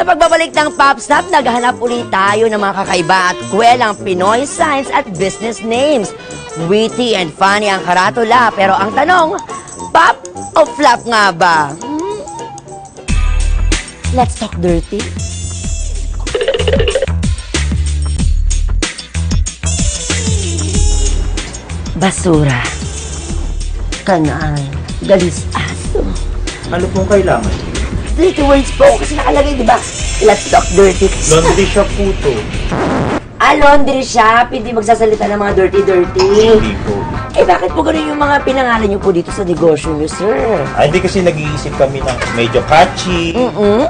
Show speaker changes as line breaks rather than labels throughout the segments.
pagbabalik ng PopSnap, naghahanap ulit tayo ng mga kakaiba at kwelang Pinoy science at business names. Witty and funny ang karatula, pero ang tanong, pop o flop nga ba? Let's talk dirty. Basura. Kanal. Galis aso.
Ano pong kailangan?
Dirty words po, kasi nakalagay, di ba? Let's talk dirty.
Laundry shop po to.
Ah, laundry shop. Hindi magsasalita ng mga dirty-dirty.
Hindi po.
Eh, bakit po ganun yung mga pinangalan niyo po dito sa negosyo niyo, sir?
Hindi kasi nag-iisip kami ng medyo catchy,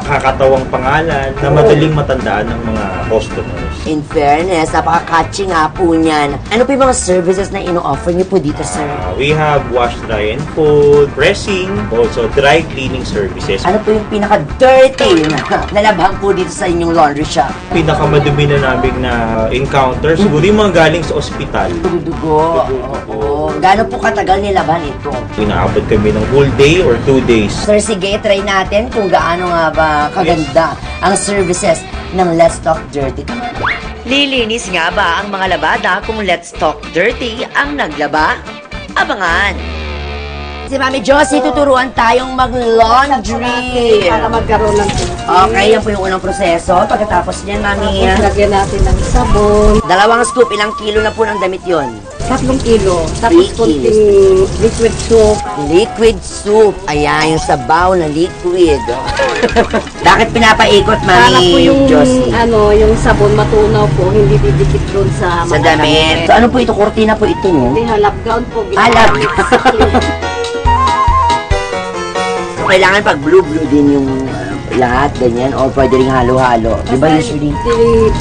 kakatawang pangalan, na madaling matandaan ng mga customers.
In fairness, napaka-catchy nga po niyan. Ano po yung mga services na ino-offer niyo po dito, sir?
We have wash, dry, and fold, pressing, also dry cleaning services.
Ano po yung pinaka-dirty na labhang po dito sa inyong laundry shop?
Pinakamadumi na namin na encounter, siguro yung mga galing sa ospital.
Dugo-dugo. Oo. Gaano po katagal nilaban ito?
Inaabot kami ng whole day or 2 days.
Sir, sige, try natin kung gaano nga ba kaganda ang services ng Let's Talk Dirty.
Lilinis nga ba ang mga labada kung Let's Talk Dirty ang naglaba? Abangan!
Si Mami Josie, tuturuan tayong mag-laundry.
Para magkaroon ng tubig.
Okay, yan po yung unang proseso. Pagkatapos niyan, Mami,
Lagyan natin ng sabon.
2 scoop, ilang kilo na po ng damit yon?
3 kilo. Tapos
3
konting liquid soap.
Liquid soup. Ayan, yung sabaw na liquid. Bakit pinapaikot,
Para po
Mami
yung,
Josie?
yung sabon matunaw po, hindi didikit doon sa
Sa
mga
damit. So, ano po ito? Kortina po ito, no?
Hindi, halap gown po.
Halap. Kailangan pag blue-blue din yung lahat, ganyan, or pwede ring halo-halo. Di ba usually?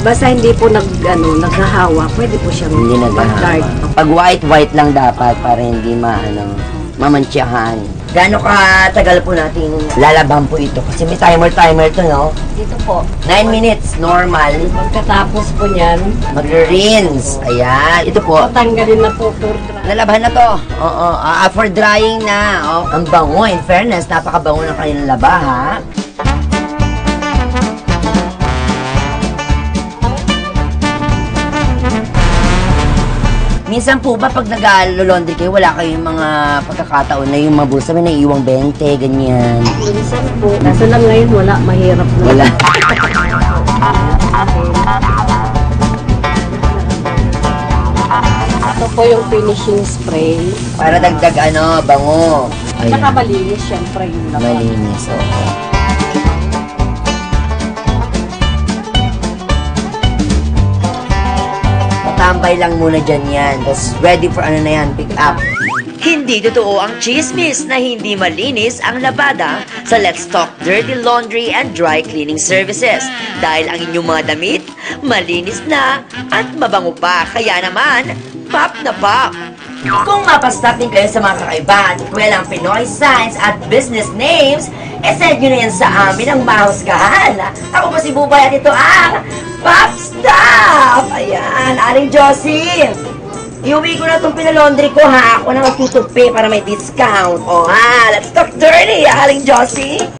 Basta hindi po naghahawa, pwede po siyang
Hindi
dark.
naghahawa. Pag white lang dapat para hindi mamantsahan. Gaano katagal po natin lalaban po ito? Kasi may timer to, no?
Dito po.
9 minutes, normal.
Pagkatapos po niyan,
Magre-rinse. Ayan. Ito po.
tanggalin na po for dry.
Lalaban na to. Oo. For drying na. Oh. Ang bango. In fairness, napakabango ng kanilang laba, ha? Minsan po ba pag nag-laundry kayo, wala kayong mga pagkakataon na yung mga bulsa may naiiwang 20, ganyan?
Minsan po. Kaso lang ngayon wala, mahirap na.
Wala.
Ito po yung finishing spray.
Para dagdag bango.
Saka malinis syempre yung laban.
Malinis, oo. Tambay lang muna dyan yan. Tapos ready for pick up.
Hindi totoo ang chismis na hindi malinis ang labada sa Let's Talk Dirty Laundry and Dry Cleaning Services dahil ang inyong mga damit malinis na at mabango pa. Kaya naman, pop na pop!
Kung mapastap din kayo sa mga kakaiba at kwelang Pinoy science at business names, send nyo na yan sa amin ang mahusgahan. Ako po si Bubay at ito ang PopSnap! Ayan, Aling Josie! Iuwi ko na itong pinalaundry ko, ha? Ako na magtutupi para may discount. O, ha? Let's talk dirty, Aling Josie!